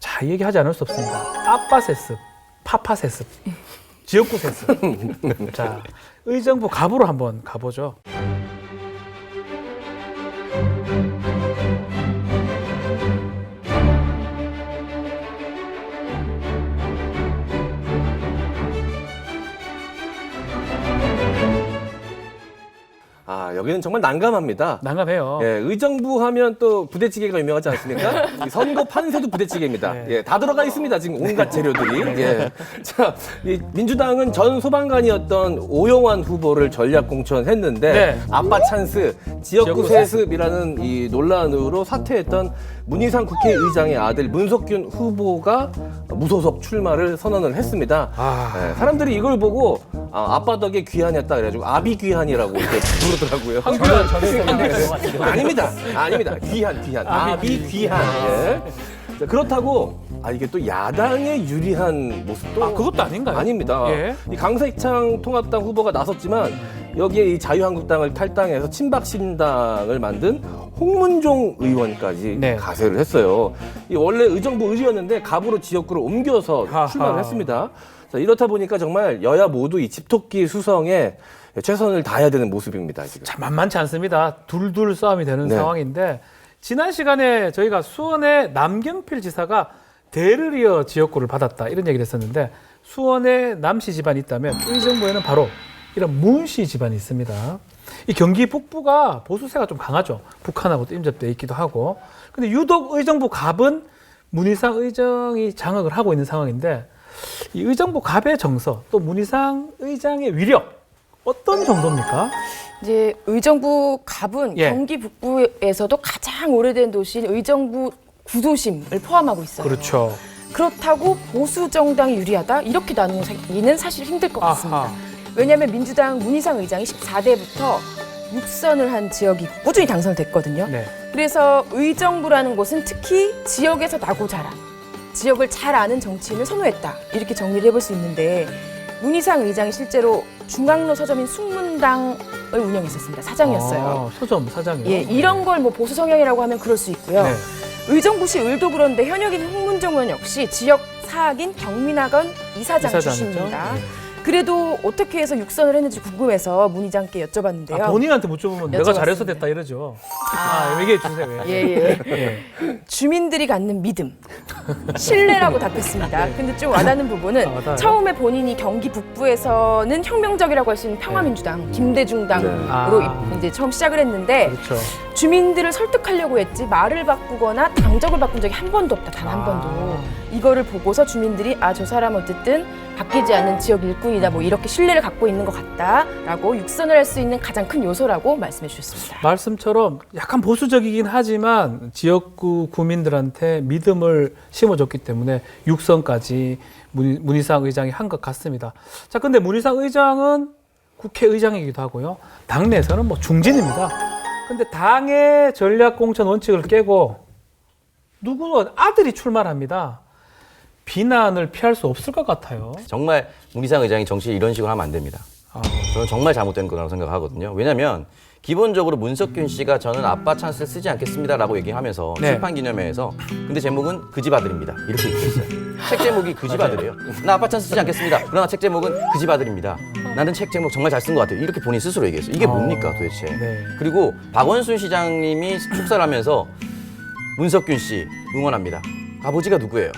자, 이 얘기하지 않을 수 없습니다. 아빠 세습, 파파 세습, 지역구 세습. 자, 의정부 갑으로 한번 가보죠. 여기는 정말 난감합니다. 난감해요. 예, 의정부 하면 또 부대찌개가 유명하지 않습니까? 이 선거 판세도 부대찌개입니다. 네. 예, 다 들어가 있습니다. 지금 온갖 재료들이. 예. 자, 이 민주당은 전 소방관이었던 오영환 후보를 전략 공천했는데 네. 아빠 찬스, 지역구 지역구 세습이라는 이 논란으로 사퇴했던 문희상 국회의장의 아들 문석균 후보가 무소속 출마를 선언을 했습니다. 예, 사람들이 이걸 보고 아빠 덕에 귀환했다 그래가지고 아비귀환이라고 이렇게 부르더라고요. 황교안 전 대통령. 아닙니다. 아닙니다. 귀한. 아비귀한. 예. 자, 그렇다고 이게 또 야당에 유리한 모습도 그것도 아닌가요? 아닙니다. 예. 이 강세창 통합당 후보가 나섰지만 여기에 이 자유한국당을 탈당해서 친박신당을 만든 홍문종 의원까지 네. 가세를 했어요. 이 원래 의정부 의원이었는데 갑으로 지역구를 옮겨서 하하. 출마를 했습니다. 자, 이렇다 보니까 정말 여야 모두 이 집토끼 수성에 최선을 다해야 되는 모습입니다. 지금. 참 만만치 않습니다. 둘둘 싸움이 되는 네. 상황인데 지난 시간에 저희가 수원의 남경필 지사가 대를 이어 지역구를 받았다 이런 얘기를 했었는데 수원에 남씨 집안이 있다면 의정부에는 바로 이런 문씨 집안이 있습니다. 이 경기 북부가 보수세가 좀 강하죠. 북한하고도 인접되어 있기도 하고. 근데 유독 의정부 갑은 문희상 의정이 장악을 하고 있는 상황인데 이 의정부 갑의 정서 또 문희상 의장의 위력 어떤 정도입니까? 이제 의정부 갑은 예. 경기 북부에서도 가장 오래된 도시인 의정부 구도심을 포함하고 있어요. 그렇죠. 그렇다고 보수 정당이 유리하다 이렇게 나누기는 사실 힘들 것 같습니다. 아하. 왜냐하면 민주당 문희상 의장이 14대부터 6선을 한 지역이 꾸준히 당선됐거든요. 네. 그래서 의정부라는 곳은 특히 지역에서 나고 자란 지역을 잘 아는 정치인을 선호했다 이렇게 정리를 해볼 수 있는데 문희상 의장이 실제로 중앙로 서점인 숙문당을 운영했었습니다. 사장이었어요. 서점 사장이요. 예, 이런 걸 뭐 보수 성향이라고 하면 그럴 수 있고요. 네. 의정부시 을도 그런데 현역인 홍문종 의원 역시 지역 사학인 경민학원 이사장 이사장이죠. 출신입니다. 네. 그래도 어떻게 해서 육선을 했는지 궁금해서 문 의장께 여쭤봤는데요. 본인한테 묻혀보면 내가 잘해서 여쭤봤습니다. 됐다 이러죠. 얘기해 주세요. 왜? 예. 예. 주민들이 갖는 믿음, 신뢰라고 답했습니다. 근데 좀 와닿는 부분은 와닿아요? 처음에 본인이 경기 북부에서는 혁명적이라고 할 수 있는 평화민주당, 김대중당으로 네. 이제 처음 시작을 했는데 그렇죠. 주민들을 설득하려고 했지 말을 바꾸거나 당적을 바꾼 적이 한 번도 없다. 단 한 번도. 이거를 보고서 주민들이 저 사람 어쨌든 바뀌지 않는 지역 일꾼이다. 뭐 이렇게 신뢰를 갖고 있는 것 같다라고 육선을 할 수 있는 가장 큰 요소라고 말씀해 주셨습니다. 말씀처럼 약간 보수적이긴 하지만 지역구 구민들한테 믿음을 심어줬기 때문에 육선까지 문희상 의장이 한 것 같습니다. 자, 근데 문희상 의장은 국회의장이기도 하고요. 당내에서는 뭐 중진입니다. 근데 당의 전략 공천 원칙을 깨고 누구도 아들이 출마를 합니다. 비난을 피할 수 없을 것 같아요. 정말 문희상 의장이 정치를 이런 식으로 하면 안 됩니다. 저는 정말 잘못된 거라고 생각하거든요. 왜냐하면 기본적으로 문석균 씨가 저는 아빠 찬스를 쓰지 않겠습니다라고 얘기하면서 네. 출판 기념회에서 근데 제목은 그 집 아들입니다. 이렇게 얘기했어요. 책 제목이 그 집 아들이에요. 나 아빠 찬스 쓰지 않겠습니다. 그러나 책 제목은 그 집 아들입니다. 나는 책 제목 정말 잘 쓴 것 같아요. 이렇게 본인 스스로 얘기했어요. 이게 뭡니까 도대체. 네. 그리고 박원순 시장님이 축사를 하면서 문석균 씨 응원합니다. 아버지가 누구예요?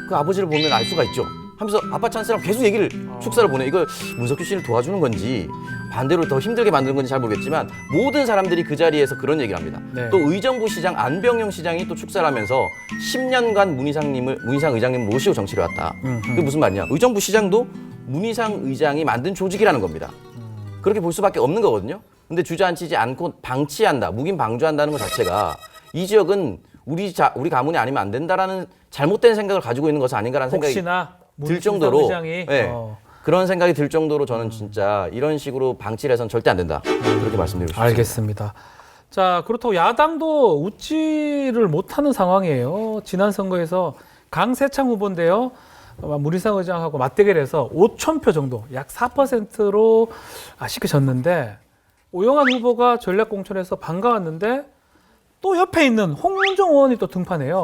그 아버지를 보면 알 수가 있죠. 하면서 아빠 찬스랑 계속 얘기를 축사를 보내. 이걸 문석균 씨를 도와주는 건지 반대로 더 힘들게 만드는 건지 잘 모르겠지만 모든 사람들이 그 자리에서 그런 얘기를 합니다. 네. 또 의정부 시장 안병영 시장이 또 축사를 하면서 10년간 문희상 의장님을 모시고 정치를 해왔다. 그게 무슨 말이냐? 의정부 시장도 문희상 의장이 만든 조직이라는 겁니다. 그렇게 볼 수밖에 없는 거거든요. 근데 주저앉히지 않고 방치한다, 묵인 방조한다는 것 자체가 이 지역은 우리 가문이 아니면 안 된다라는 잘못된 생각을 가지고 있는 것은 아닌가라는 생각이 혹시나 들 정도로 의장이 네, 그런 생각이 들 정도로 저는 진짜 이런 식으로 방치를 해서는 절대 안 된다. 그렇게 말씀드리고 싶습니다. 알겠습니다. 자, 그렇다고 야당도 웃지를 못하는 상황이에요. 지난 선거에서 강세창 후보인데요. 문희상 의장하고 맞대결해서 5,000표 정도, 약 4%로 아쉽게 졌는데 오영환 후보가 전략 공천에서 반가웠는데 또 옆에 있는 홍문종 의원이 또 등판해요.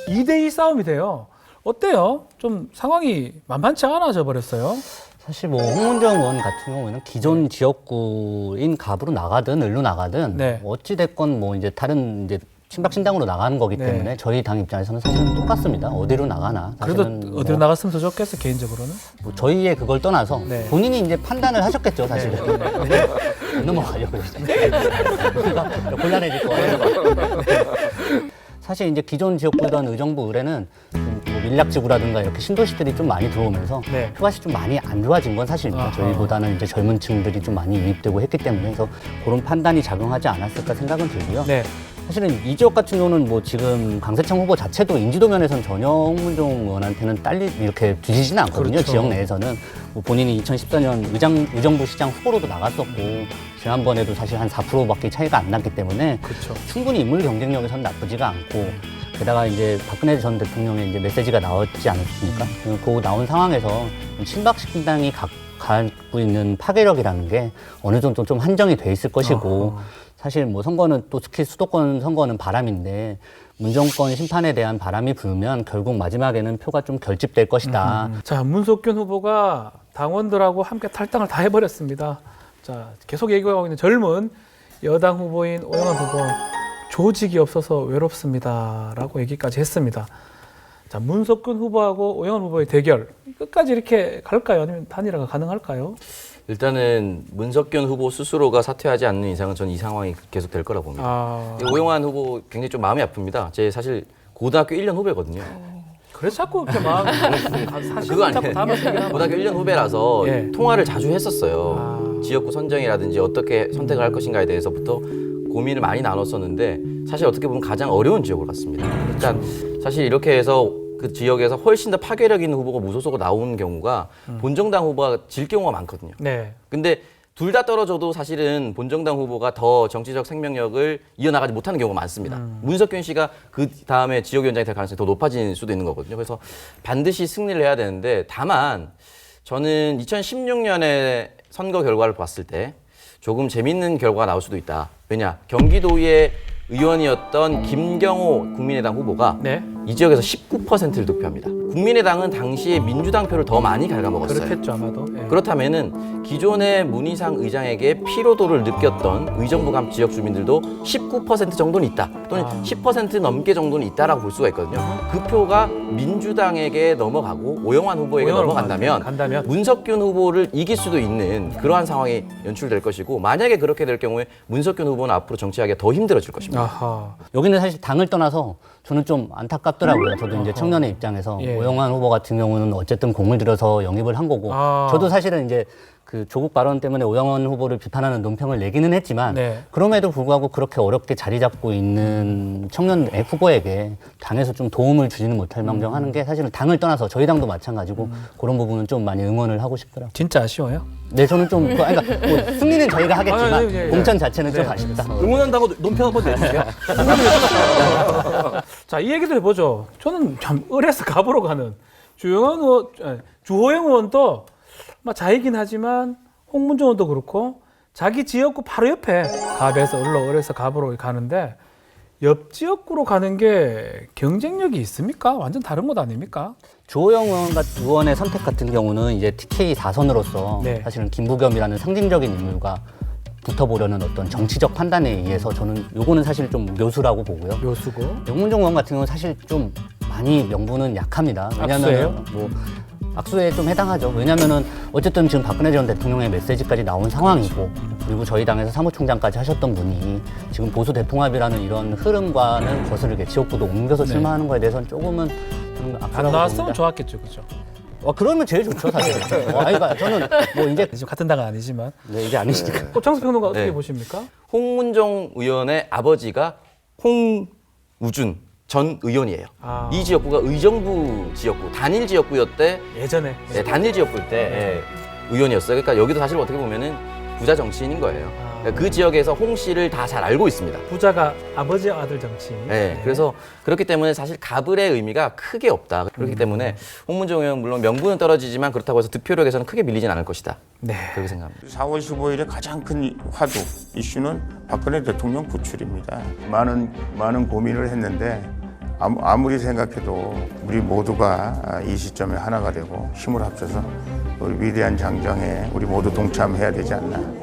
2대2 싸움이 돼요. 어때요? 좀 상황이 만만치 않아져 버렸어요. 사실 뭐 홍문정 의원 같은 경우에는 기존 지역구인 갑으로 나가든 을로 나가든 네. 어찌 됐건 뭐 이제 다른 이제 친박 신당으로 나가는 거기 네. 때문에 저희 당 입장에서는 사실은 똑같습니다. 어디로 나가나. 그래도 사실은 어디로 뭐 나갔으면 더 좋겠어 개인적으로는. 뭐 저희의 그걸 떠나서 네. 본인이 이제 판단을 하셨겠죠, 사실은. 넘어가려고 그러시죠. 곤란해질 거예요. 사실 이제 기존 지역구던 의정부 의뢰는 좀뭐 밀락지구라든가 이렇게 신도시들이 좀 많이 들어오면서 네. 표값이 좀 많이 안 좋아진 건 사실입니다. 아하. 저희보다는 이제 젊은 층들이 좀 많이 유입되고 했기 때문에 그래서 그런 판단이 작용하지 않았을까 생각은 들고요. 네. 사실은 이 지역 같은 경우는 뭐 지금 강세창 후보 자체도 인지도 면에서는 전혀 홍문종 의원한테는 이렇게 뒤지지는 않거든요. 그렇죠. 지역 내에서는 뭐 본인이 2014년 의정부 시장 후보로도 나갔었고 지난번에도 사실 한 4%밖에 차이가 안 났기 때문에 그렇죠. 충분히 인물 경쟁력에서는 나쁘지가 않고 게다가 이제 박근혜 전 대통령의 이제 메시지가 나왔지 않았습니까? 그 나온 상황에서 친박 신당이 갖고 있는 파괴력이라는 게 어느 정도 좀 한정이 돼 있을 것이고 사실 뭐 선거는 또 특히 수도권 선거는 바람인데 문정권 심판에 대한 바람이 불면 결국 마지막에는 표가 좀 결집될 것이다. 자, 문석균 후보가 당원들하고 함께 탈당을 다 해버렸습니다. 자, 계속 얘기하고 있는 젊은 여당 후보인 오영환 후보 조직이 없어서 외롭습니다라고 얘기까지 했습니다. 자, 문석균 후보하고 오영환 후보의 대결 끝까지 이렇게 갈까요? 아니면 단일화가 가능할까요? 일단은 문석균 후보 스스로가 사퇴하지 않는 이상은 저는 이 상황이 계속 될 거라 봅니다. 아, 오영환 후보 굉장히 좀 마음이 아픕니다. 제 사실 고등학교 1년 후배거든요. 그래서 자꾸 이렇게 막 사실 그거 자꾸 아니에요. 담아쓰긴 고등학교 1년 후배라서 예. 통화를 자주 했었어요. 아. 지역구 선정이라든지 어떻게 선택을 할 것인가에 대해서부터 고민을 많이 나눴었는데 사실 어떻게 보면 가장 어려운 지역으로 갔습니다. 일단 사실 이렇게 해서 그 지역에서 훨씬 더 파괴력 있는 후보가 무소속으로 나오는 경우가 본정당 후보가 질 경우가 많거든요. 네. 근데 둘 다 떨어져도 사실은 본정당 후보가 더 정치적 생명력을 이어나가지 못하는 경우가 많습니다. 문석균 씨가 그 다음에 지역위원장이 될 가능성이 더 높아질 수도 있는 거거든요. 그래서 반드시 승리를 해야 되는데 다만 저는 2016년에 선거 결과를 봤을 때 조금 재밌는 결과가 나올 수도 있다. 왜냐? 경기도의 의원이었던 김경호 국민의당 후보가 네. 이 지역에서 19%를 득표합니다. 국민의당은 당시에 민주당 표를 더 많이 갉아먹었어요. 그렇겠죠 아마도. 예. 그렇다면은 기존의 문희상 의장에게 피로도를 느꼈던 의정부감 지역 주민들도 19% 정도는 있다. 또는 10% 넘게 정도는 있다라고 볼 수가 있거든요. 그 표가 민주당에게 넘어가고 오영환 후보에게 오영환 넘어간다면 간다면? 문석균 후보를 이길 수도 있는 그러한 상황이 연출될 것이고 만약에 그렇게 될 경우에 문석균 후보는 앞으로 정치하기가 더 힘들어질 것입니다. 아하. 여기는 사실 당을 떠나서 저는 좀 안타깝더라고요. 저도 이제 청년의 입장에서 예. 오영환 후보 같은 경우는 어쨌든 공을 들여서 영입을 한 거고 아. 저도 사실은 이제 그 조국 발언 때문에 오영환 후보를 비판하는 논평을 내기는 했지만 네. 그럼에도 불구하고 그렇게 어렵게 자리 잡고 있는 청년 후보에게 당에서 좀 도움을 주지는 못할 망정하는 게 사실은 당을 떠나서 저희 당도 마찬가지고 그런 부분은 좀 많이 응원을 하고 싶더라고요. 진짜 아쉬워요. 네, 저는 좀 그러니까 뭐 승리는 저희가 하겠지만 아, 예, 예. 공천 자체는 네. 좀 아쉽다. 응원한다고 논평 한번 내주세요. 자, 이 얘기도 해보죠. 저는 참 을에서 갑으로 가는 주영환 의원, 주호영 의원도 막 자이긴 하지만 홍문종 의원도 그렇고 자기 지역구 바로 옆에 갑에서 을에서 갑으로 가는데 옆 지역구로 가는 게 경쟁력이 있습니까? 완전 다른 것 아닙니까? 조호영 의원의 선택 같은 경우는 이제 TK 4선으로서 네. 사실은 김부겸이라는 상징적인 인물과 붙어보려는 어떤 정치적 판단에 의해서 저는 요거는 사실 좀 묘수라고 보고요. 묘수고. 홍문종 의원 같은 경우는 사실 좀 많이 명분은 약합니다. 악수예요? 왜냐하면 뭐 악수에 좀 해당하죠. 왜냐면은 어쨌든 지금 박근혜 전 대통령의 메시지까지 나온 상황이고 그리고 저희 당에서 사무총장까지 하셨던 분이 지금 보수 대통합이라는 이런 흐름과는 거스르게 지역구도 옮겨서 네. 출마하는 거에 대해서는 조금은 좀 안 악수라고 나왔으면 봅니다. 좋았겠죠, 그죠? 그러면 제일 좋죠, 사실. 그러니까 저는 뭐 이제 지금 같은 당은 아니지만. 네, 이제 아니시니까. 고창수 평론가 어떻게 네. 보십니까? 홍문종 의원의 아버지가 홍우준 전 의원이에요. 아. 이 지역구가 의정부 지역구, 단일 지역구였대. 예전에. 네, 단일 지역구일 때 의원이었어요. 그러니까 여기도 사실 어떻게 보면은 부자 정치인인 거예요. 그러니까 그 지역에서 홍 씨를 다 잘 알고 있습니다. 부자가 아버지 아들 정치. 네, 그래서 그렇기 때문에 사실 가불의 의미가 크게 없다. 그렇기 때문에 홍문종 의원 물론 명분은 떨어지지만 그렇다고 해서 득표력에서는 크게 밀리진 않을 것이다. 네. 그렇게 생각합니다. 4월 15일에 가장 큰 화두 이슈는 박근혜 대통령 구출입니다. 많은 고민을 했는데 아무리 생각해도 우리 모두가 이 시점에 하나가 되고 힘을 합쳐서 우리 위대한 장정에 우리 모두 동참해야 되지 않나.